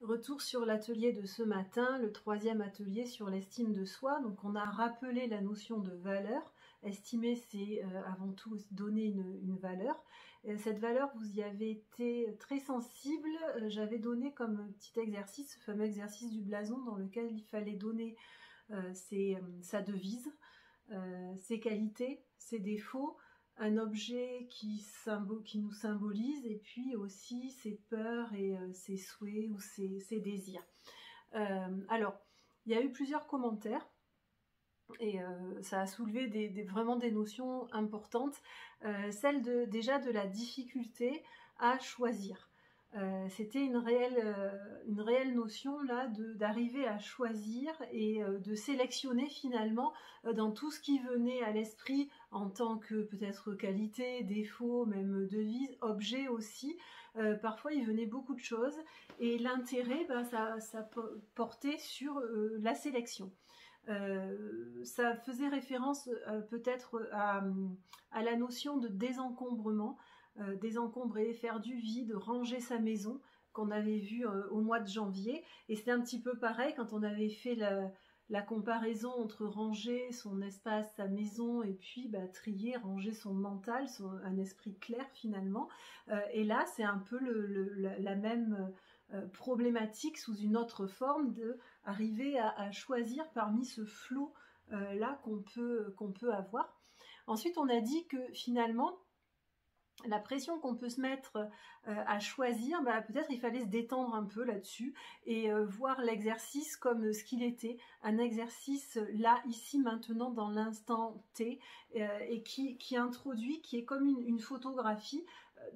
Retour sur l'atelier de ce matin, le troisième atelier sur l'estime de soi. Donc on a rappelé la notion de valeur. Estimer, c'est avant tout donner une valeur. Cette valeur, vous y avez été très sensible. J'avais donné comme petit exercice, ce fameux exercice du blason dans lequel il fallait donner sa devise, ses qualités, ses défauts, un objet qui nous symbolise, et puis aussi ses peurs et ses souhaits ou ses désirs. Alors, il y a eu plusieurs commentaires et ça a soulevé vraiment des notions importantes. Celle déjà de la difficulté à choisir. C'était une réelle notion là d'arriver à choisir et de sélectionner finalement dans tout ce qui venait à l'esprit en tant que peut-être qualité, défaut, même devise, objet aussi. Parfois il venait beaucoup de choses et l'intérêt, ça portait sur la sélection. Ça faisait référence peut-être à la notion de désencombrement. Désencombrer, faire du vide, ranger sa maison, qu'on avait vu au mois de janvier. Et c'était un petit peu pareil quand on avait fait la comparaison entre ranger son espace, sa maison, et puis trier, ranger son mental, un esprit clair finalement. Et là, c'est un peu la même problématique sous une autre forme, de arriver à choisir parmi ce flot là qu'on peut avoir. Ensuite, on a dit que finalement, la pression qu'on peut se mettre à choisir, peut-être il fallait se détendre un peu là-dessus et voir l'exercice comme ce qu'il était, un exercice là, ici, maintenant, dans l'instant T, et qui introduit, qui est comme une photographie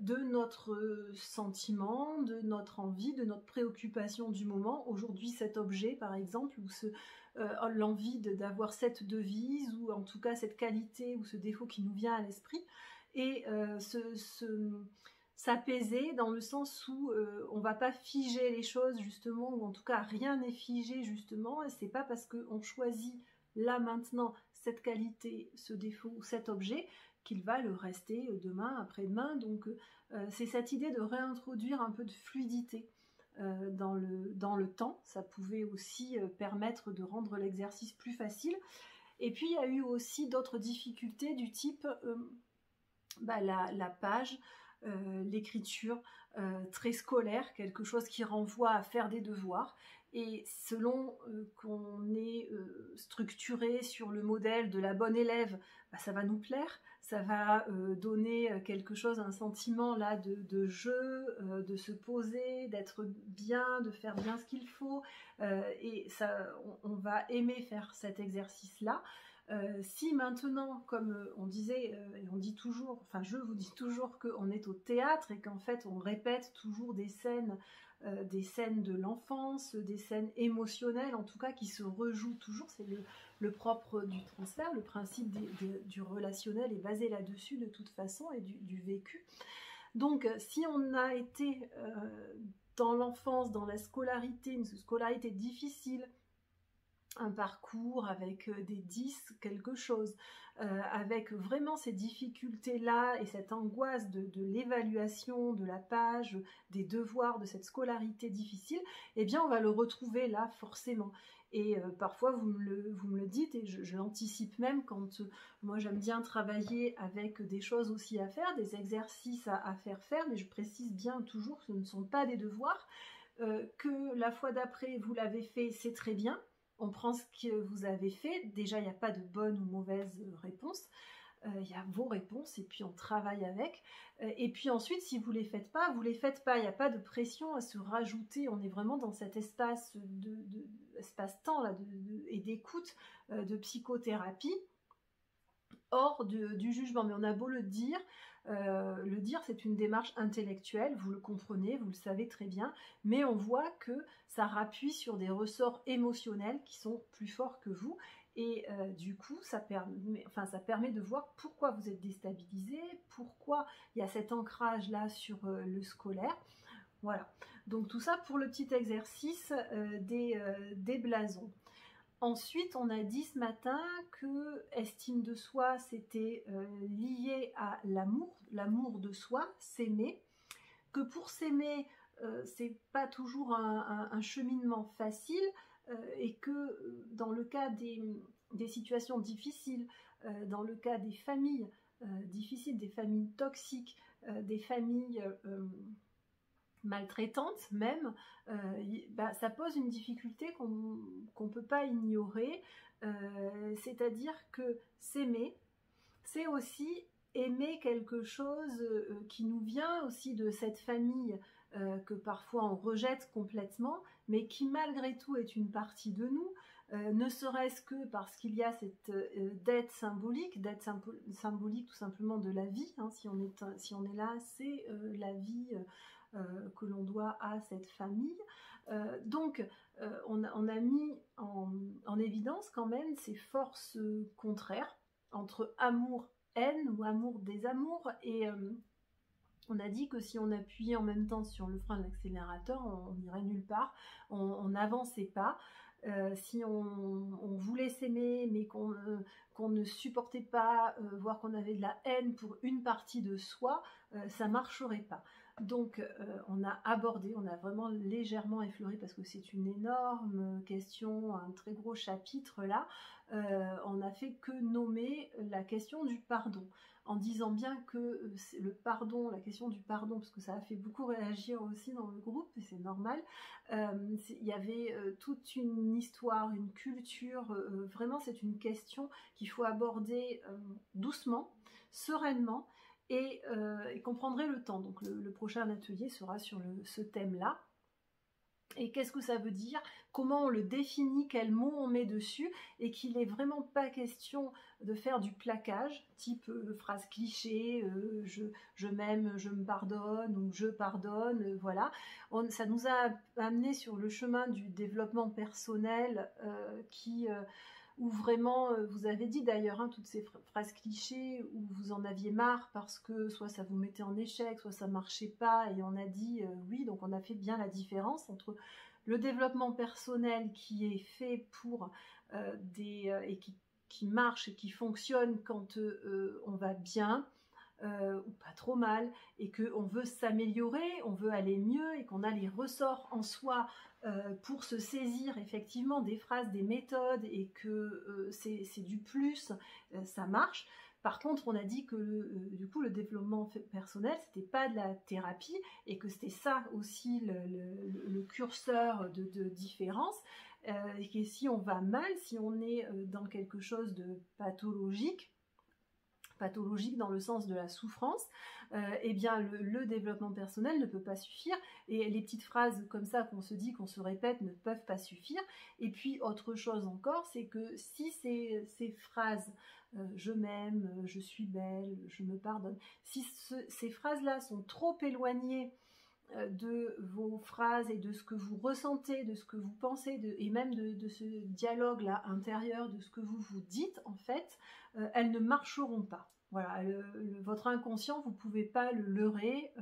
de notre sentiment, de notre envie, de notre préoccupation du moment. Aujourd'hui, cet objet, par exemple, ou l'envie d'avoir cette devise, ou en tout cas cette qualité ou ce défaut qui nous vient à l'esprit. Et s'apaiser dans le sens où on va pas figer les choses justement, ou en tout cas rien n'est figé justement, et c'est pas parce qu'on choisit là maintenant cette qualité, ce défaut ou cet objet qu'il va le rester demain, après-demain. Donc c'est cette idée de réintroduire un peu de fluidité dans le temps. Ça pouvait aussi permettre de rendre l'exercice plus facile. Et puis il y a eu aussi d'autres difficultés du type la page, l'écriture très scolaire, quelque chose qui renvoie à faire des devoirs. Et selon qu'on est structuré sur le modèle de la bonne élève, ça va nous plaire, ça va donner quelque chose, un sentiment là de jeu, de se poser, d'être bien, de faire bien ce qu'il faut, et ça, on va aimer faire cet exercice-là. Si maintenant, comme on disait, et on dit toujours, enfin je vous dis toujours qu'on est au théâtre et qu'en fait on répète toujours des scènes de l'enfance, des scènes émotionnelles en tout cas qui se rejouent toujours, c'est le propre du transfert, le principe du relationnel est basé là-dessus de toute façon, et du vécu. Donc si on a été dans l'enfance, dans la scolarité, une scolarité difficile, un parcours avec des 10 quelque chose, avec vraiment ces difficultés-là et cette angoisse de l'évaluation, de la page, des devoirs, de cette scolarité difficile, eh bien on va le retrouver là forcément. Et parfois vous me le dites, et je l'anticipe même quand moi j'aime bien travailler avec des choses aussi à faire, des exercices à faire, mais je précise bien toujours que ce ne sont pas des devoirs, que la fois d'après vous l'avez fait, c'est très bien. On prend ce que vous avez fait. Déjà, il n'y a pas de bonne ou mauvaise réponse. Il y a vos réponses et puis on travaille avec. Et puis ensuite, si vous ne les faites pas, vous ne les faites pas. Il n'y a pas de pression à se rajouter. On est vraiment dans cet espace espace-temps là, et d'écoute, de psychothérapie, hors du jugement. Mais on a beau le dire c'est une démarche intellectuelle, vous le comprenez, vous le savez très bien, mais on voit que ça rappuie sur des ressorts émotionnels qui sont plus forts que vous, et du coup ça permet de voir pourquoi vous êtes déstabilisé, pourquoi il y a cet ancrage là sur le scolaire. Voilà, donc tout ça pour le petit exercice des blasons. Ensuite, on a dit ce matin que estime de soi, c'était lié à l'amour de soi, s'aimer, que pour s'aimer, c'est pas toujours un cheminement facile, et que dans le cas des situations difficiles, dans le cas des familles difficiles, des familles toxiques, des familles maltraitantes même, ça pose une difficulté qu'on ne peut pas ignorer, c'est-à-dire que s'aimer, c'est aussi aimer quelque chose qui nous vient aussi de cette famille que parfois on rejette complètement, mais qui malgré tout est une partie de nous, ne serait-ce que parce qu'il y a cette dette symbolique tout simplement de la vie, hein, si on est là, c'est la vie que l'on doit à cette famille. Donc on a mis en évidence quand même ces forces contraires entre amour-haine ou amour-désamour, et on a dit que si on appuyait en même temps sur le frein de l'accélérateur, on n'irait nulle part, on n'avançait pas. Si on voulait s'aimer mais qu'on ne supportait pas, voire qu'on avait de la haine pour une partie de soi, ça marcherait pas. Donc on a vraiment légèrement effleuré, parce que c'est une énorme question, un très gros chapitre là, on a fait que nommer la question du pardon, en disant bien que le pardon, la question du pardon, parce que ça a fait beaucoup réagir aussi dans le groupe, et c'est normal, il y avait toute une histoire, une culture, vraiment c'est une question qu'il faut aborder doucement, sereinement, et qu'on prendrait le temps. Donc le prochain atelier sera sur ce thème-là. Et qu'est-ce que ça veut dire? Comment on le définit? Quels mots on met dessus? Et qu'il n'est vraiment pas question de faire du plaquage, type phrase cliché, je m'aime, je me pardonne, ou je pardonne, voilà. Ça nous a amené sur le chemin du développement personnel où vraiment, vous avez dit d'ailleurs, hein, toutes ces phrases clichés, où vous en aviez marre parce que soit ça vous mettait en échec, soit ça marchait pas, et on a dit oui, donc on a fait bien la différence entre le développement personnel qui est fait pour et qui marche et qui fonctionne quand on va bien, ou pas trop mal, et qu'on veut s'améliorer, on veut aller mieux, et qu'on a les ressorts en soi pour se saisir effectivement des phrases, des méthodes, et que c'est du plus, ça marche. Par contre, on a dit que du coup le développement personnel, c'était pas de la thérapie, et que c'était ça aussi le curseur de différence, et que si on va mal, si on est dans quelque chose de pathologique dans le sens de la souffrance, eh bien le développement personnel ne peut pas suffire, et les petites phrases comme ça qu'on se dit, qu'on se répète, ne peuvent pas suffire. Et puis autre chose encore, c'est que si ces phrases je m'aime, je suis belle, je me pardonne, si ces phrases-là sont trop éloignées de vos phrases et de ce que vous ressentez, de ce que vous pensez, et même de ce dialogue-là intérieur, de ce que vous vous dites, en fait, elles ne marcheront pas. Voilà, votre inconscient, vous ne pouvez pas le leurrer.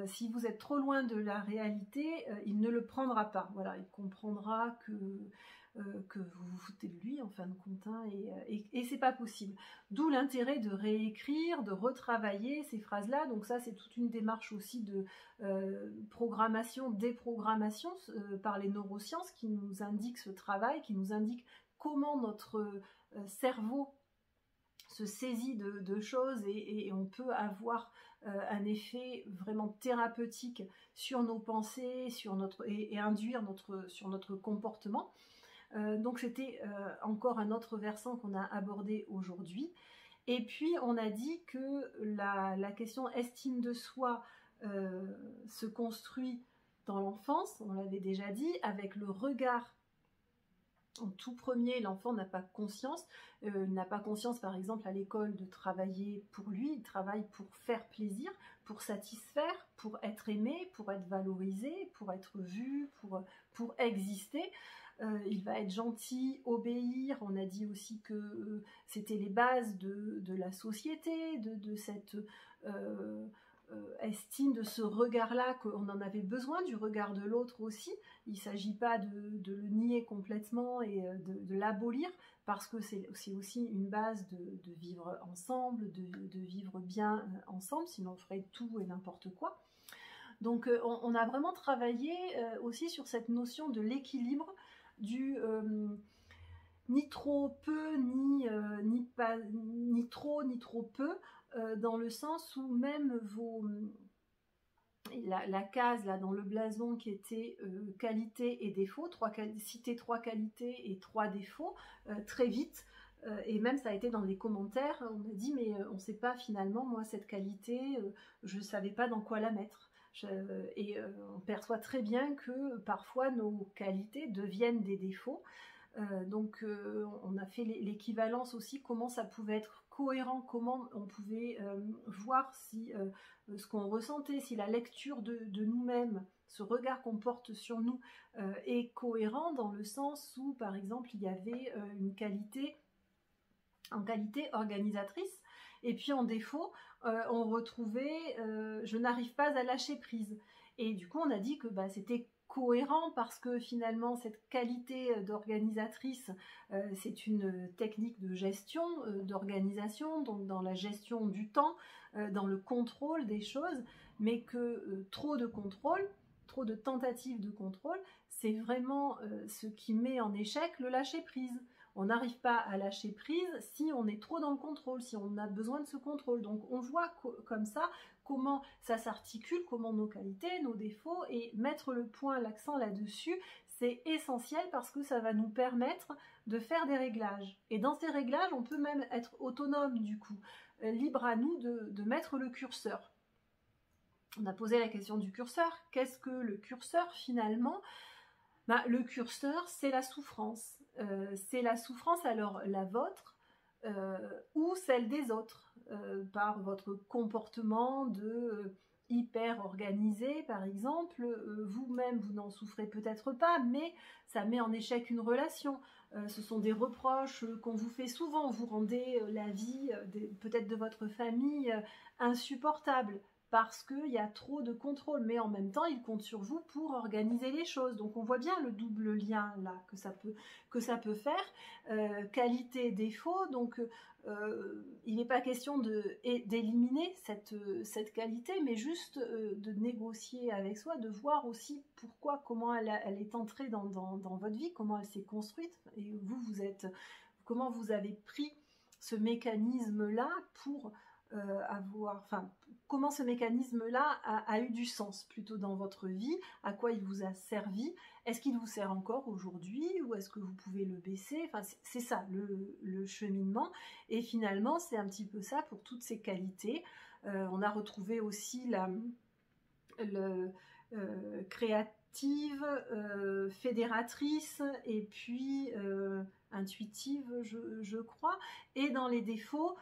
Si vous êtes trop loin de la réalité, il ne le prendra pas. Voilà, il comprendra que vous vous foutez de lui en fin de compte, hein, et c'est pas possible. D'où l'intérêt de réécrire, de retravailler ces phrases-là. Donc ça, c'est toute une démarche aussi de programmation, déprogrammation par les neurosciences, qui nous indiquent ce travail, qui nous indiquent comment notre cerveau se saisit de choses, et on peut avoir un effet vraiment thérapeutique sur nos pensées, et induire sur notre comportement. Donc c'était encore un autre versant qu'on a abordé aujourd'hui. Et puis on a dit que la question estime de soi se construit dans l'enfance, on l'avait déjà dit, avec le regard. En tout premier, l'enfant n'a pas conscience, par exemple à l'école, de travailler pour lui. Il travaille pour faire plaisir, pour satisfaire, pour être aimé, pour être valorisé, pour être vu, pour exister. Il va être gentil, obéir. On a dit aussi que c'était les bases de la société, de cette estime, de ce regard-là, qu'on en avait besoin, du regard de l'autre aussi. Il ne s'agit pas de le nier complètement et de l'abolir, parce que c'est aussi une base de vivre ensemble, de vivre bien ensemble, sinon on ferait tout et n'importe quoi. Donc on a vraiment travaillé aussi sur cette notion de l'équilibre, du ni trop peu, ni trop peu, dans le sens où même la case là dans le blason qui était qualité et défaut, citer 3 qualités et 3 défauts, très vite. Et même ça a été dans les commentaires, on m'a dit mais on ne sait pas finalement, moi cette qualité, je ne savais pas dans quoi la mettre. On perçoit très bien que parfois nos qualités deviennent des défauts. Donc on a fait l'équivalence aussi, comment ça pouvait être cohérent, comment on pouvait voir si ce qu'on ressentait, si la lecture de nous-mêmes, ce regard qu'on porte sur nous est cohérent, dans le sens où par exemple il y avait une qualité en qualité organisatrice, et puis en défaut on retrouvait je n'arrive pas à lâcher prise. Et du coup on a dit que c'était cohérent parce que finalement cette qualité d'organisatrice, c'est une technique de gestion, d'organisation, donc dans la gestion du temps, dans le contrôle des choses, mais que trop de contrôle, trop de tentatives de contrôle, c'est vraiment ce qui met en échec le lâcher prise. On n'arrive pas à lâcher prise si on est trop dans le contrôle, si on a besoin de ce contrôle. Donc on voit comme ça comment ça s'articule, comment nos qualités, nos défauts, et mettre le point, l'accent là-dessus, c'est essentiel parce que ça va nous permettre de faire des réglages. Et dans ces réglages, on peut même être autonome du coup, libre à nous de mettre le curseur. On a posé la question du curseur. Qu'est-ce que le curseur finalement ? Le curseur, c'est la souffrance. C'est la souffrance, alors la vôtre ou celle des autres, par votre comportement de hyper organisé, par exemple. Vous-même, vous n'en souffrez peut-être pas, mais ça met en échec une relation. Ce sont des reproches qu'on vous fait souvent. Vous rendez la vie peut-être de votre famille insupportable, parce qu'il y a trop de contrôle, mais en même temps, il compte sur vous pour organiser les choses. Donc on voit bien le double lien là que ça peut faire, qualité, défaut. Donc il n'est pas question d'éliminer cette qualité, mais juste de négocier avec soi, de voir aussi pourquoi, comment elle est entrée dans votre vie, comment elle s'est construite, et comment vous avez pris ce mécanisme-là pour comment ce mécanisme-là a eu du sens plutôt dans votre vie, à quoi il vous a servi, est-ce qu'il vous sert encore aujourd'hui ou est-ce que vous pouvez le baisser, c'est ça le cheminement. Et finalement c'est un petit peu ça pour toutes ces qualités. On a retrouvé aussi créative, fédératrice et puis intuitive, je crois, et dans les défauts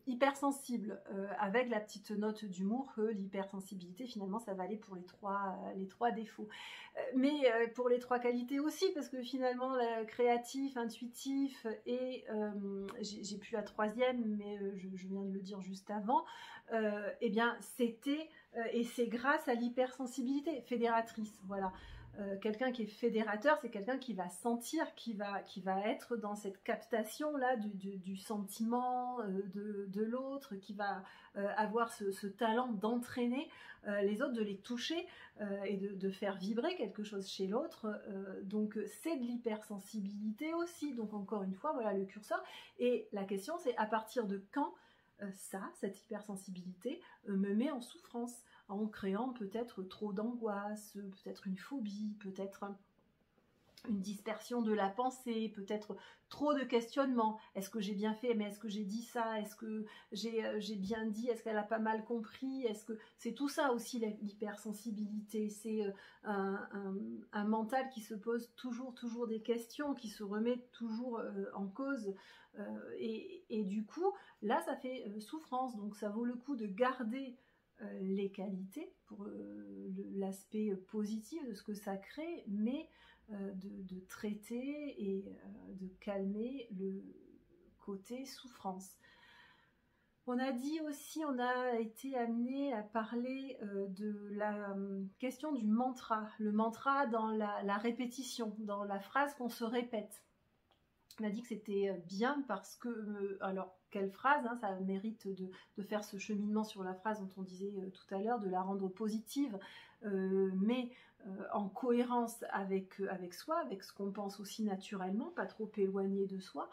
hypersensible, avec la petite note d'humour que l'hypersensibilité finalement ça valait pour les trois défauts, mais pour les 3 qualités aussi, parce que finalement créatif, intuitif et j'ai plus la 3e, mais je viens de le dire juste avant, et bien c'était et c'est grâce à l'hypersensibilité fédératrice, voilà. Quelqu'un qui est fédérateur, c'est quelqu'un qui va sentir, qui va être dans cette captation là du sentiment de l'autre, qui va avoir ce talent d'entraîner les autres, de les toucher et de faire vibrer quelque chose chez l'autre. Donc c'est de l'hypersensibilité aussi. Donc encore une fois, voilà le curseur. Et la question c'est à partir de quand cette hypersensibilité me met en souffrance, en créant peut-être trop d'angoisse, peut-être une phobie, peut-être une dispersion de la pensée, peut-être trop de questionnements. Est-ce que j'ai bien fait? Mais est-ce que j'ai dit ça? Est-ce que j'ai bien dit? Est-ce qu'elle a pas mal compris? Est-ce que c'est tout ça aussi l'hypersensibilité? C'est un mental qui se pose toujours des questions, qui se remet toujours en cause. Et du coup, là, ça fait souffrance. Donc, ça vaut le coup de garder les qualités pour l'aspect positif de ce que ça crée, mais de traiter et de calmer le côté souffrance. On a dit aussi, on a été amené à parler de la question du mantra, le mantra dans la répétition, dans la phrase qu'on se répète. m'a dit que c'était bien parce que, alors quelle phrase, hein, ça mérite de faire ce cheminement sur la phrase dont on disait tout à l'heure, de la rendre positive, mais en cohérence avec soi, avec ce qu'on pense aussi naturellement, pas trop éloigné de soi,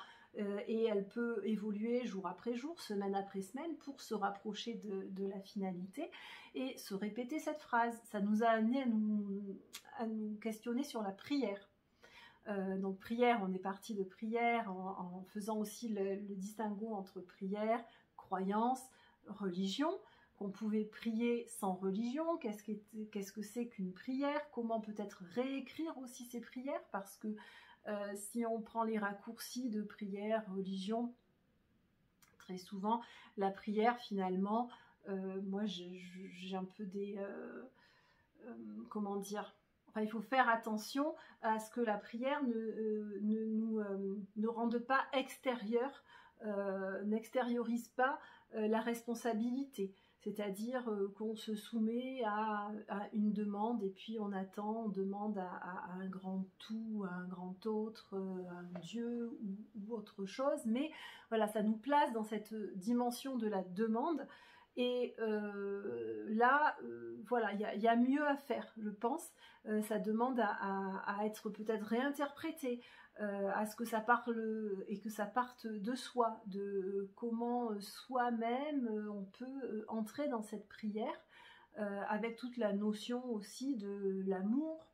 et elle peut évoluer jour après jour, semaine après semaine, pour se rapprocher de la finalité, et se répéter cette phrase. Ça nous a amené à nous questionner sur la prière. Donc prière, on est parti de prière en faisant aussi le distinguo entre prière, croyance, religion, qu'on pouvait prier sans religion, qu'est-ce que c'est qu'une prière, comment peut-être réécrire aussi ces prières, parce que si on prend les raccourcis de prière, religion, très souvent, la prière finalement, moi j'ai un peu des... comment dire, enfin, il faut faire attention à ce que la prière ne rende pas extérieure, n'extériorise pas la responsabilité. C'est-à-dire qu'on se soumet à une demande et puis on attend, on demande à un grand tout, à un grand autre, à un Dieu ou autre chose. Mais voilà, ça nous place dans cette dimension de la demande. Et là, voilà, il y a mieux à faire, je pense. Ça demande à être peut-être réinterprété, à ce que ça parle et que ça parte de soi, de comment soi-même on peut entrer dans cette prière, avec toute la notion aussi de l'amour,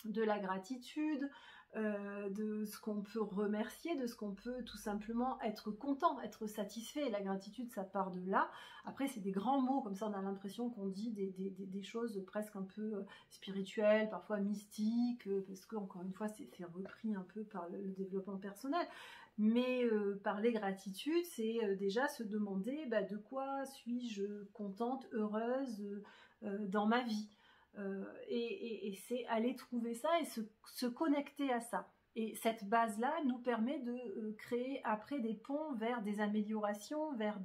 de la gratitude, de ce qu'on peut remercier, de ce qu'on peut tout simplement être content, être satisfait. Et la gratitude, ça part de là. Après, c'est des grands mots, comme ça on a l'impression qu'on dit des choses presque un peu spirituelles, parfois mystiques, parce que, encore une fois, c'est repris un peu par le développement personnel. Mais parler gratitude, c'est déjà se demander de quoi suis-je contente, heureuse dans ma vie. Et c'est aller trouver ça et se connecter à ça. Et cette base-là nous permet de créer après des ponts vers des améliorations, vers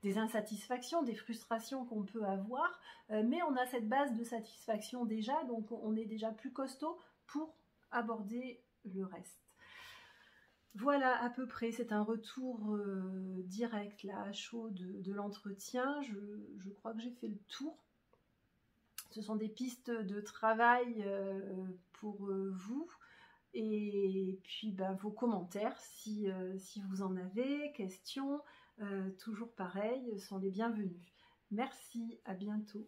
des insatisfactions, des frustrations qu'on peut avoir. Mais on a cette base de satisfaction déjà, donc on est déjà plus costaud pour aborder le reste. Voilà à peu près, c'est un retour direct là, à chaud de l'entretien. Je crois que j'ai fait le tour. Ce sont des pistes de travail pour vous. Et puis vos commentaires, si vous en avez, questions, toujours pareil, sont les bienvenus. Merci, à bientôt.